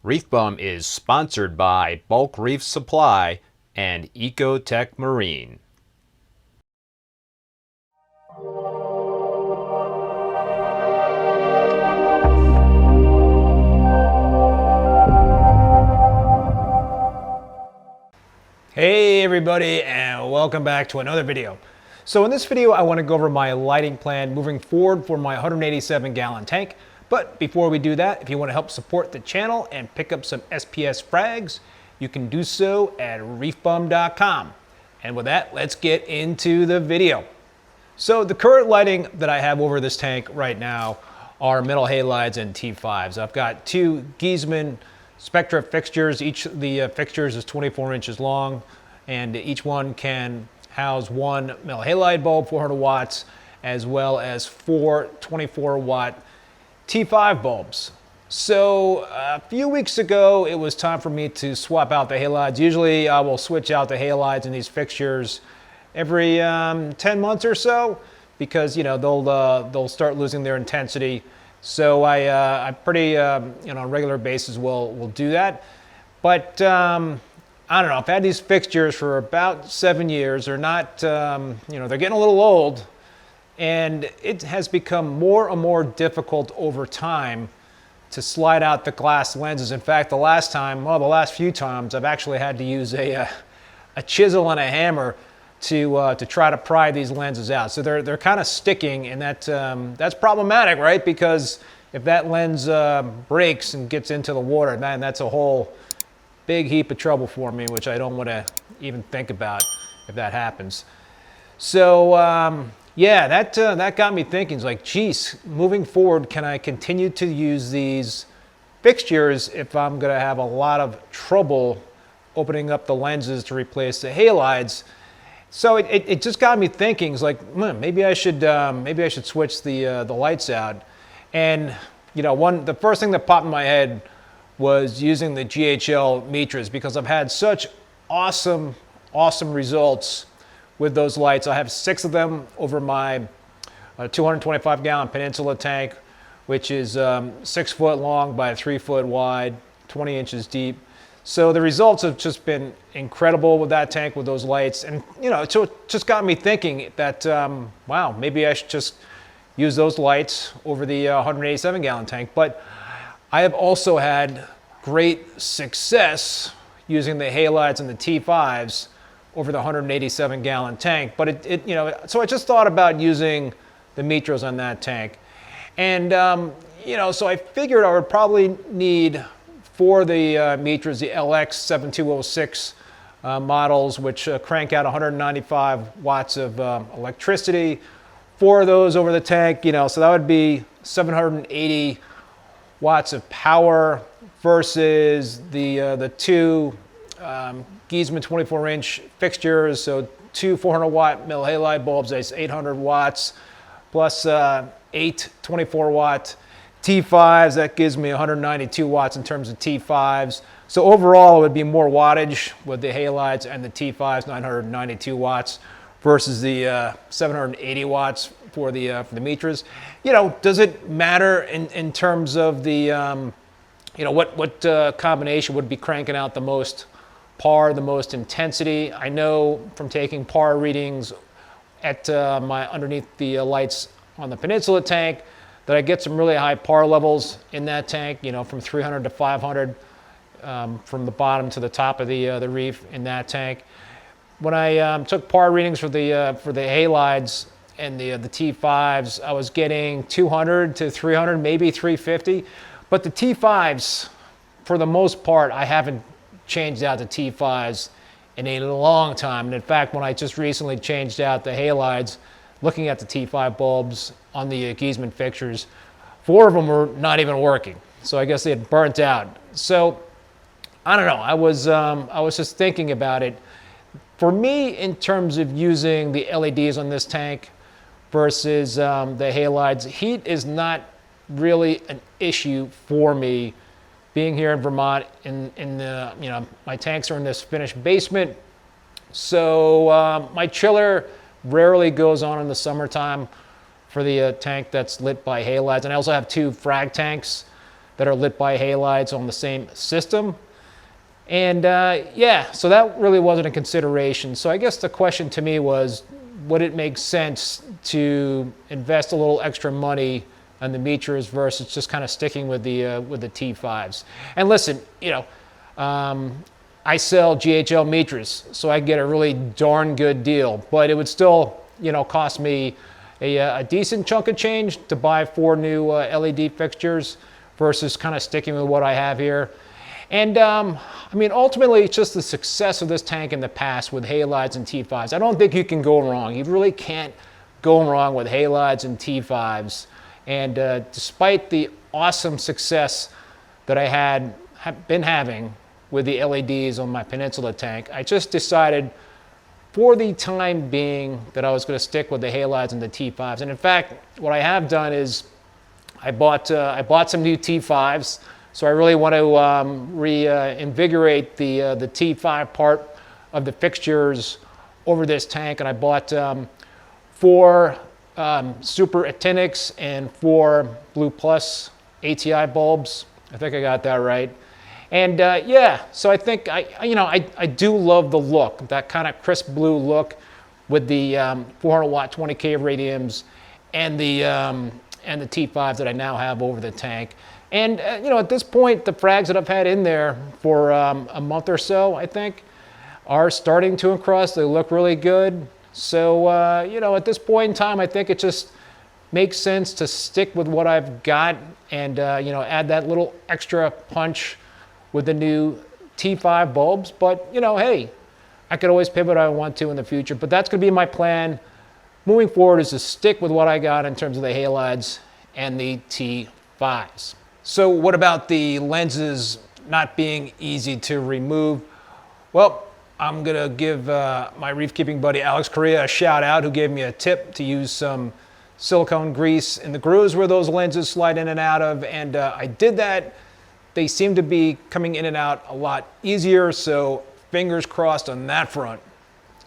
ReefBum is sponsored by Bulk Reef Supply and Ecotech Marine. Hey everybody, and welcome back to another video. So in this video I want to go over my lighting plan moving forward for my 187 gallon tank. But before we do that, if you want to help support the channel and pick up some SPS frags, you can do so at reefbum.com. And with that, let's get into the video. So the current lighting that I have over this tank right now are metal halides and T5s. I've got two Gyre Spectra fixtures. Each of the fixtures is 24 inches long, and each one can house one metal halide bulb, 400 watts, as well as four 24 watt T5 bulbs. So a few weeks ago, it was time for me to swap out the halides. Usually I will switch out the halides in these fixtures every 10 months or so, because they'll start losing their intensity. So I pretty on a regular basis will do that. But I don't know, I've had these fixtures for about 7 years. They're not, they're getting a little old, and it has become more and more difficult over time to slide out the glass lenses. In fact, the last few times, I've actually had to use a chisel and a hammer to try to pry these lenses out. So they're kind of sticking, and that's problematic, right? Because if that lens breaks and gets into the water, man, that's a whole big heap of trouble for me, which I don't want to even think about if that happens. So yeah, that got me thinking. It's like, geez, moving forward, can I continue to use these fixtures if I'm going to have a lot of trouble opening up the lenses to replace the halides? So it just got me thinking. It's like, maybe I should switch the lights out. And the first thing that popped in my head was using the GHL Mitras, because I've had such awesome results with those lights. I have 6 of them over my 225 gallon Peninsula tank, which is 6 foot long by 3 foot wide, 20 inches deep. So the results have just been incredible with that tank, with those lights. And so it just got me thinking that, wow, maybe I should just use those lights over the 187 gallon tank. But I have also had great success using the halides and the T5s over the 187 gallon tank. But so I just thought about using the Mitras on that tank. And so I figured I would probably need, for the Mitras, the LX7206 models, which crank out 195 watts of electricity. 4 of those over the tank, so that would be 780 watts of power versus the two Gyre 24-inch fixtures. So 2 400 watt metal halide bulbs, that's 800 watts, plus 8 24 watt T5s. That gives me 192 watts in terms of T5s. So overall, it would be more wattage with the halides and the T5s, 992 watts, versus the 780 watts for the Mitras. Does it matter in terms of the what combination would be cranking out the most PAR, the most intensity? I know from taking PAR readings at underneath the lights on the Peninsula tank that I get some really high PAR levels in that tank, from 300 to 500 from the bottom to the top of the reef in that tank. When I took PAR readings for the halides and the T5s, I was getting 200 to 300, maybe 350. But the T5s, for the most part, I haven't changed out the T5s in a long time. And in fact, when I just recently changed out the halides, looking at the T5 bulbs on the Gyre fixtures, 4 of them were not even working. So I guess they had burnt out. So I don't know. I was just thinking about it. For me, in terms of using the LEDs on this tank versus the halides, heat is not really an issue for me. Being here in Vermont, my tanks are in this finished basement, so my chiller rarely goes on in the summertime for the tank that's lit by halides. And I also have 2 frag tanks that are lit by halides on the same system. And yeah, so that really wasn't a consideration. So I guess the question to me was, would it make sense to invest a little extra money on the Mitras versus just kind of sticking with the T5s? And listen, you know, I sell GHL Mitras, so I get a really darn good deal, but it would still, you know, cost me a decent chunk of change to buy 4 new LED fixtures versus kind of sticking with what I have here. And I mean, ultimately, it's just the success of this tank in the past with halides and T5s. I don't think you can go wrong. You really can't go wrong with halides and T5s. And despite the awesome success that I have been having with the LEDs on my Peninsula tank, I just decided for the time being that I was going to stick with the halides and the T5s. And in fact, what I have done is I bought some new T5s. So I really want to reinvigorate the T5 part of the fixtures over this tank, and I bought 4 Super Actinics and 4 Blue Plus ATI bulbs. I think I got that right. And yeah, so I think I do love the look, that kind of crisp blue look with the 400 watt 20K radiums and the T5s that I now have over the tank. And you know, at this point, the frags that I've had in there for a month or so, I think, are starting to encrust. They look really good. So you know, at this point in time, I think it just makes sense to stick with what I've got and you know, add that little extra punch with the new T5 bulbs. But you know, hey, I could always pivot if I want to in the future. But that's going to be my plan moving forward, is to stick with what I got in terms of the halides and the T5s. So what about the lenses not being easy to remove? Well, I'm gonna give my reef keeping buddy Alex Correa a shout out, who gave me a tip to use some silicone grease in the grooves where those lenses slide in and out of, and I did that. They seem to be coming in and out a lot easier, so fingers crossed on that front.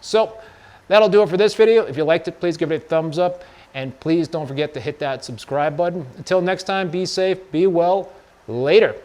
So that'll do it for this video. If you liked it, please give it a thumbs up. And please don't forget to hit that subscribe button. Until next time, be safe, be well, later.